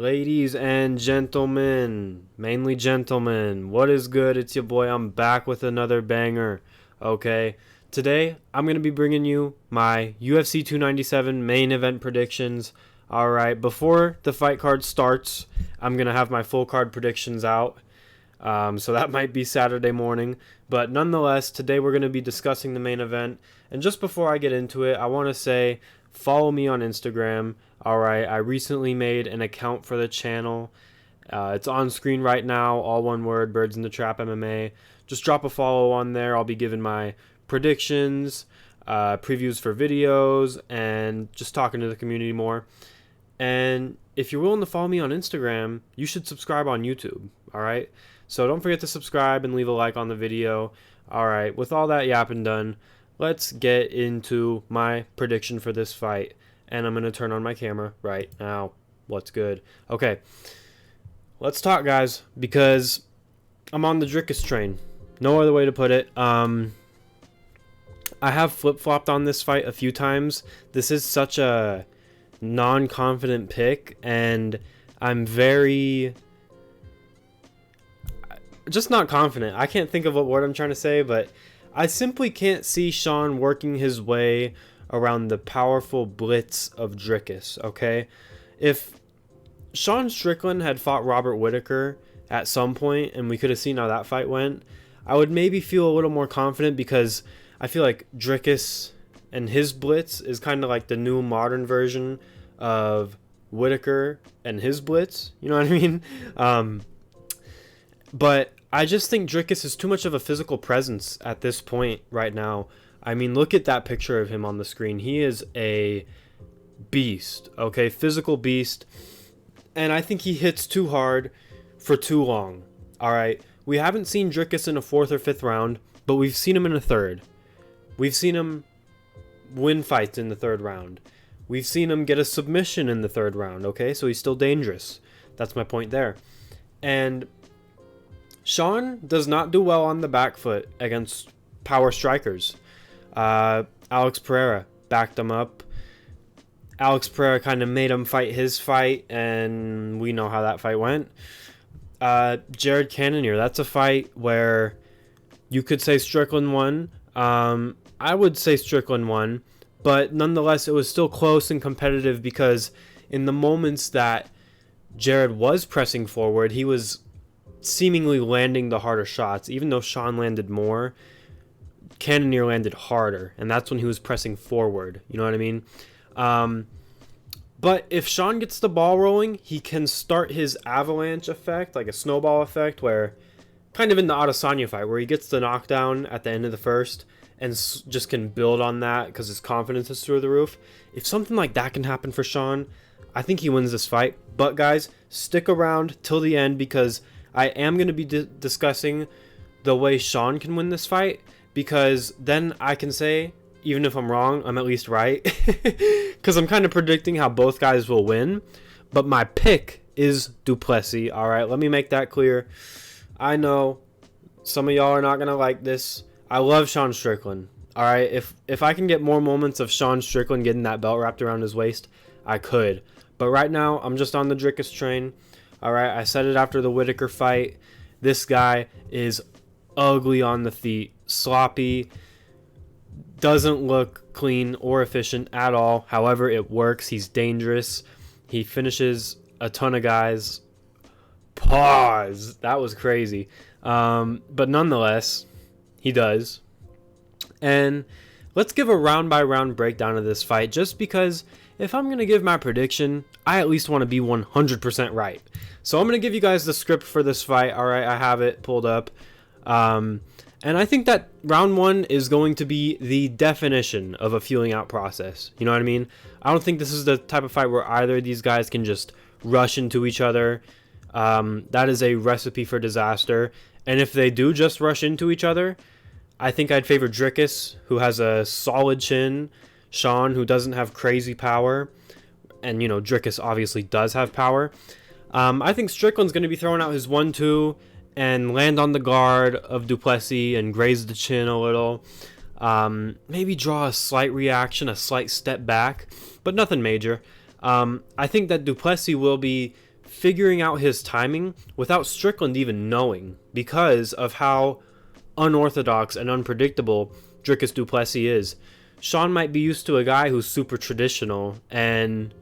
Ladies and gentlemen, mainly gentlemen, what is good? It's your boy. I'm back with another banger. Okay, today I'm going to be bringing you my UFC 297 main event predictions. Alright, before the fight card starts, I'm going to have my full card predictions out. So that might be Saturday morning. But nonetheless, today we're going to be discussing the main event. And just before I get into it, I want to say follow me on Instagram. Alright, I recently made an account for the channel. It's on screen right now, all one word, Birds in the Trap MMA. Just drop a follow on there. I'll be giving my predictions, previews for videos, and just talking to the community more. And if you're willing to follow me on Instagram, you should subscribe on YouTube. Alright, so don't forget to subscribe and leave a like on the video. Alright, with all that yapping done, let's get into my prediction for this fight. And I'm going to turn on my camera right now. What's good? Okay. Let's talk, guys, because I'm on the Dricus train. No other way to put it. I have flip-flopped on this fight a few times. This is such a non-confident pick, and I'm very... just not confident. I can't think of what word I'm trying to say, but I simply can't see Sean working his way around the powerful blitz of Dricus, okay? If Sean Strickland had fought Robert Whitaker at some point and we could have seen how that fight went, I would maybe feel a little more confident, because I feel like Dricus and his blitz is kind of like the new modern version of Whitaker and his blitz, you know what I mean? But I just think Dricus is too much of a physical presence at this point right now. I mean, look at that picture of him on the screen. He is a beast, okay? Physical beast. And I think he hits too hard for too long, all right? We haven't seen Dricus in a 4th or 5th round, but we've seen him in a 3rd. We've seen him win fights in the 3rd round. We've seen him get a submission in the 3rd round, okay? So he's still dangerous. That's my point there. And Sean does not do well on the back foot against power strikers. Alex Pereira backed him up. Alex Pereira kind of made him fight his fight, and we know how that fight went. Jared Cannonier, that's a fight where you could say Strickland won. I would say Strickland won, but nonetheless, it was still close and competitive, because in the moments that Jared was pressing forward, he was seemingly landing the harder shots. Even though Sean landed more, Cannonier landed harder, and that's when he was pressing forward. You know what I mean? But if Sean gets the ball rolling, he can start his avalanche effect, like a snowball effect, where kind of in the Adesanya fight, where he gets the knockdown at the end of the first and just can build on that because his confidence is through the roof. If something like that can happen for Sean, I think he wins this fight. But guys, stick around till the end, because I am going to be discussing the way Sean can win this fight, because then I can say, even if I'm wrong, I'm at least right, because I'm kind of predicting how both guys will win. But my pick is Du Plessis. All right, let me make that clear. I know some of y'all are not going to like this. I love Sean Strickland. All right, if I can get more moments of Sean Strickland getting that belt wrapped around his waist, I could. But right now, I'm just on the Dricus train. All right, I said it after the Whitaker fight. This guy is ugly on the feet, sloppy, doesn't look clean or efficient at all. However, it works. He's dangerous. He finishes a ton of guys. Pause. That was crazy. But nonetheless, he does. And let's give a round-by-round breakdown of this fight, just because if I'm going to give my prediction, I at least want to be 100% right. So I'm going to give you guys the script for this fight. All right, I have it pulled up. And I think that round 1 is going to be the definition of a feeling out process. You know what I mean? I don't think this is the type of fight where either of these guys can just rush into each other. That is a recipe for disaster. And if they do just rush into each other, I think I'd favor Dricus, who has a solid chin, Sean, who doesn't have crazy power, and, you know, Dricus obviously does have power. I think Strickland's going to be throwing out his 1-2 and land on the guard of Du Plessis and graze the chin a little. Maybe draw a slight reaction, a slight step back, but nothing major. I think that Du Plessis will be figuring out his timing without Strickland even knowing, because of how unorthodox and unpredictable Dricus du Plessis is. Sean might be used to a guy who's super traditional, and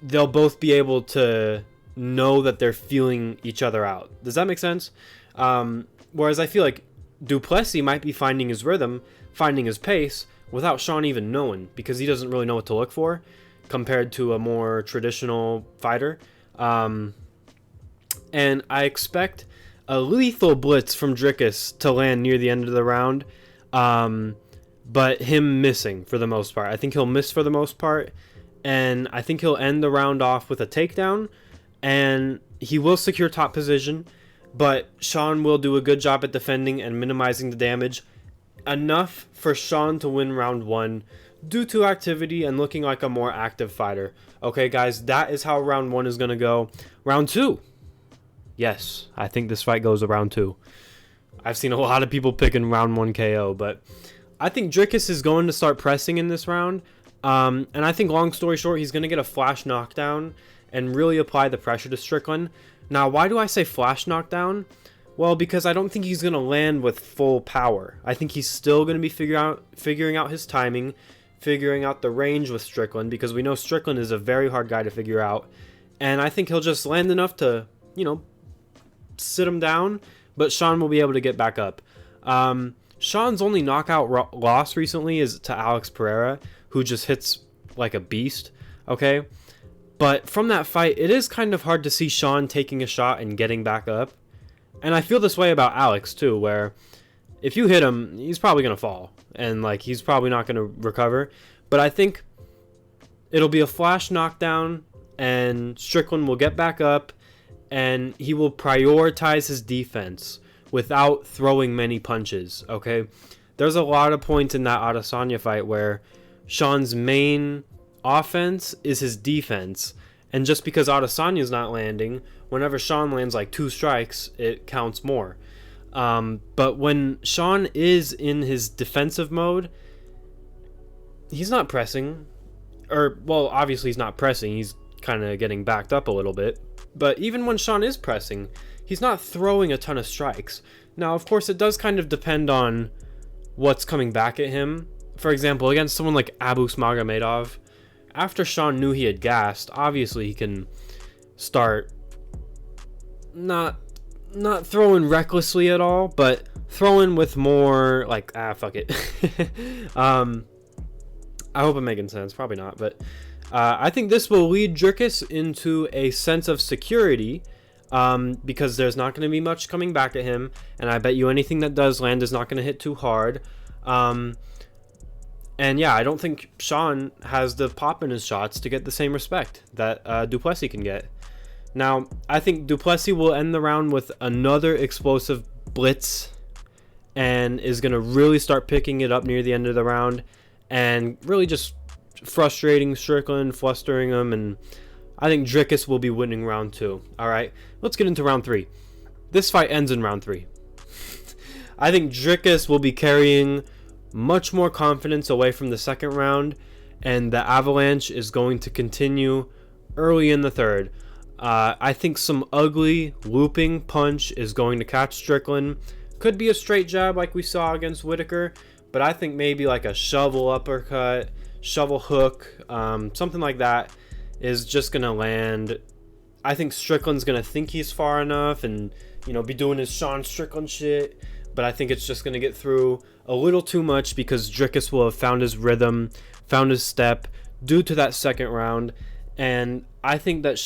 they'll both be able to know that they're feeling each other out. Does that make sense? Whereas I feel like du Plessis might be finding his rhythm, finding his pace, without Sean even knowing, because he doesn't really know what to look for compared to a more traditional fighter. And I expect a lethal blitz from Dricus to land near the end of the round, but him missing for the most part. I think he'll miss for the most part, and I think he'll end the round off with a takedown, and he will secure top position, but Sean will do a good job at defending and minimizing the damage, enough for Sean to win round 1 due to activity and looking like a more active fighter. Okay, guys, that is how round 1 is going to go. Round 2. Yes, I think this fight goes to round 2. I've seen a lot of people picking round 1 KO, but I think Dricus is going to start pressing in this round. And I think, long story short, he's going to get a flash knockdown and really apply the pressure to Strickland. Now, why do I say flash knockdown? Well, because I don't think he's going to land with full power. I think he's still going to be figuring out his timing, figuring out the range with Strickland, because we know Strickland is a very hard guy to figure out. And I think he'll just land enough to, sit him down, but Sean will be able to get back up. Sean's only knockout loss recently is to Alex Pereira, who just hits like a beast, okay? But from that fight, it is kind of hard to see Sean taking a shot and getting back up. And I feel this way about Alex too, where if you hit him, he's probably going to fall. And he's probably not going to recover. But I think it'll be a flash knockdown, and Strickland will get back up, and he will prioritize his defense without throwing many punches, okay? There's a lot of points in that Adesanya fight where Sean's main offense is his defense, and just because Adesanya's not landing, whenever Sean lands like 2 strikes, it counts more. But when Sean is in his defensive mode, he's not pressing, obviously he's not pressing, he's kind of getting backed up a little bit, but even when Sean is pressing, he's not throwing a ton of strikes. Now, of course, it does kind of depend on what's coming back at him. For example, against someone like Abus Magomedov, after Sean knew he had gassed, obviously he can start not throwing recklessly at all, but throwing with more fuck it. I hope I'm making sense. Probably not, but I think this will lead Dricus into a sense of security, because there's not going to be much coming back at him, and I bet you anything that does land is not going to hit too hard. And yeah, I don't think Sean has the pop in his shots to get the same respect that du Plessis can get. Now, I think du Plessis will end the round with another explosive blitz and is going to really start picking it up near the end of the round and really just frustrating Strickland, flustering him, and I think Dricus will be winning round 2. All right, let's get into round 3. This fight ends in round 3. I think Dricus will be carrying much more confidence away from the second round, and the avalanche is going to continue early in the third. I think some ugly looping punch is going to catch Strickland. Could be a straight jab like we saw against Whitaker, but I think maybe like a shovel uppercut, shovel hook, something like that is just going to land. I think Strickland's going to think he's far enough and, be doing his Sean Strickland shit, but I think it's just going to get through a little too much because Dricus will have found his rhythm, found his step due to that second round, and I think that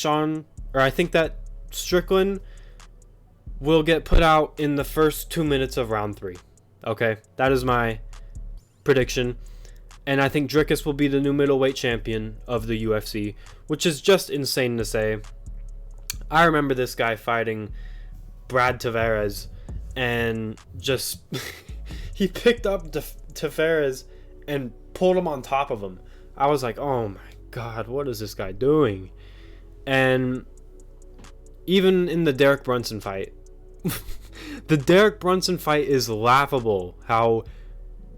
Strickland will get put out in the first 2 minutes of round 3. Okay, that is my prediction. And I think Dricus will be the new middleweight champion of the UFC, which is just insane to say. I remember this guy fighting Brad Tavares, and just he picked up Tavares and pulled him on top of him. I was like, oh my god, what is this guy doing? And even in the Derek Brunson fight, the Derek Brunson fight is laughable how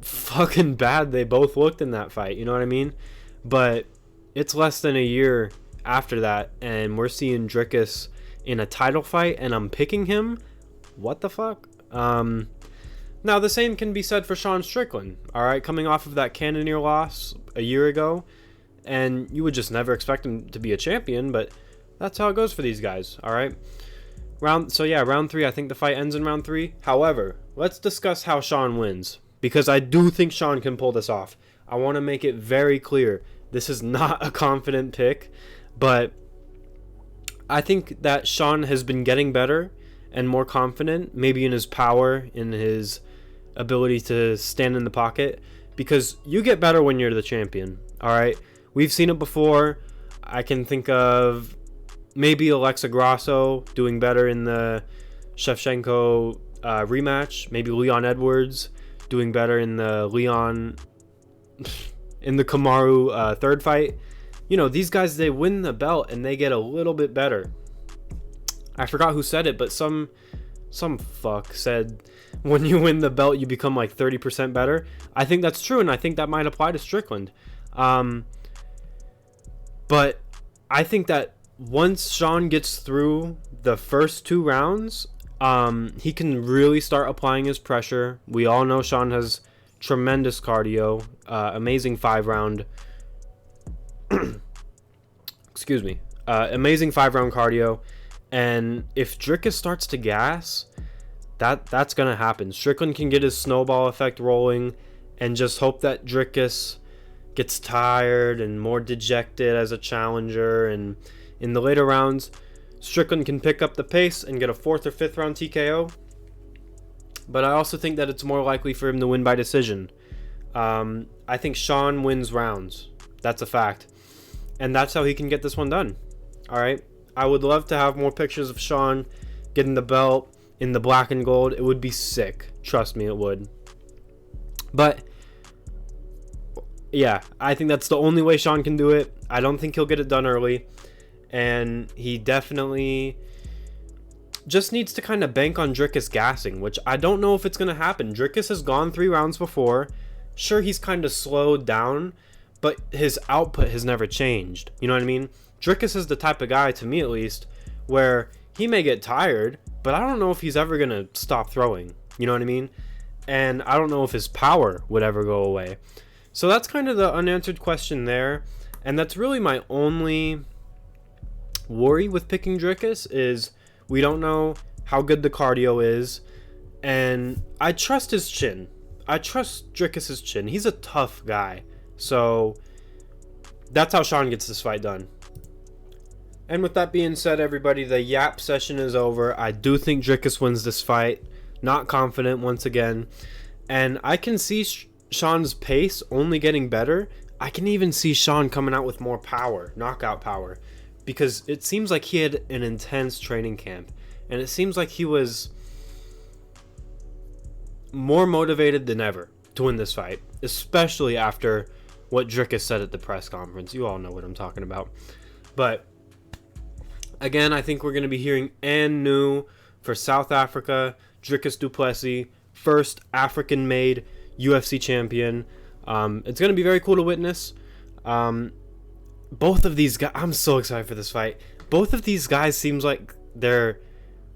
fucking bad they both looked in that fight, you know what I mean? But it's less than a year after that, and we're seeing Dricus in a title fight, and I'm picking him. What the fuck? Now, the same can be said for Sean Strickland, all right? Coming off of that Cannonier loss a year ago, and you would just never expect him to be a champion, but that's how it goes for these guys, all right? Round 3, I think the fight ends in round 3. However, let's discuss how Sean wins, because I do think Sean can pull this off. I want to make it very clear. This is not a confident pick, but I think that Sean has been getting better and more confident, maybe in his power, in his ability to stand in the pocket, because you get better when you're the champion, all right? We've seen it before. I can think of maybe Alexa Grasso doing better in the Shevchenko rematch, maybe Leon Edwards doing better in the Kamaru third fight. You know, these guys, they win the belt and they get a little bit better. I forgot who said it, but some fuck said when you win the belt you become like 30% better. I think that's true, and I think that might apply to Strickland. But I think that once Sean gets through the first 2 rounds, he can really start applying his pressure. We all know Sean has tremendous cardio, amazing 5-round amazing 5-round cardio. And if Dricus starts to gas, that's gonna happen. Strickland can get his snowball effect rolling and just hope that Dricus gets tired and more dejected as a challenger, and in the later rounds Strickland can pick up the pace and get a 4th or 5th round TKO. But I also think that it's more likely for him to win by decision. I think Sean wins rounds. That's a fact. And that's how he can get this one done. Alright? I would love to have more pictures of Sean getting the belt in the black and gold. It would be sick. Trust me, it would. But yeah, I think that's the only way Sean can do it. I don't think he'll get it done early. And he definitely just needs to kind of bank on Dricus gassing, which I don't know if it's going to happen. Dricus has gone 3 rounds before. Sure, he's kind of slowed down, but his output has never changed. You know what I mean? Dricus is the type of guy, to me at least, where he may get tired, but I don't know if he's ever going to stop throwing. You know what I mean? And I don't know if his power would ever go away. So that's kind of the unanswered question there. And that's really my only worry with picking Dricus, is we don't know how good the cardio is. And I trust his chin. I trust Dricus's chin. He's a tough guy. So that's how Sean gets this fight done. And with that being said, everybody, the yap session is over. I do think Dricus wins this fight. Not confident once again. And I can see Sean's pace only getting better. I can even see Sean coming out with more power, knockout power. Because it seems like he had an intense training camp. And it seems like he was more motivated than ever to win this fight. Especially after what Dricus said at the press conference. You all know what I'm talking about. But again, I think we're going to be hearing Ngannou for South Africa. Dricus du Plessis, first African-made UFC champion. It's going to be very cool to witness. Both of these guys, I'm so excited for this fight. Both of these guys seems like they're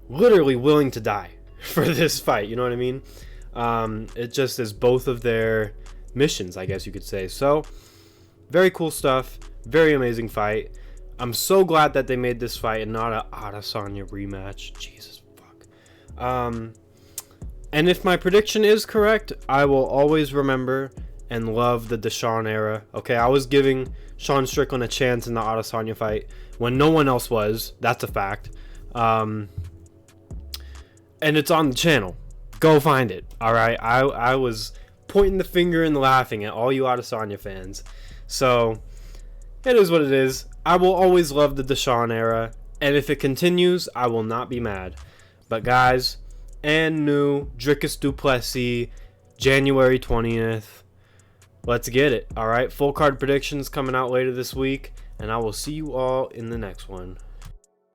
literally willing to die for this fight. You know what I mean? It just is both of their missions, I guess you could say. So, very cool stuff. Very amazing fight. I'm so glad that they made this fight and not a Adesanya rematch. Jesus fuck. And if my prediction is correct, I will always remember and love the Deshaun era. Okay, I was giving Sean Strickland a chance in the Adesanya fight when no one else was. That's a fact. And it's on the channel. Go find it. All right. I was pointing the finger and laughing at all you Adesanya fans. So it is what it is. I will always love the Deshaun era, and if it continues, I will not be mad. But guys, Ngannou, Dricus du Plessis, January 20th. Let's get it. All right, full card predictions coming out later this week, and I will see you all in the next one.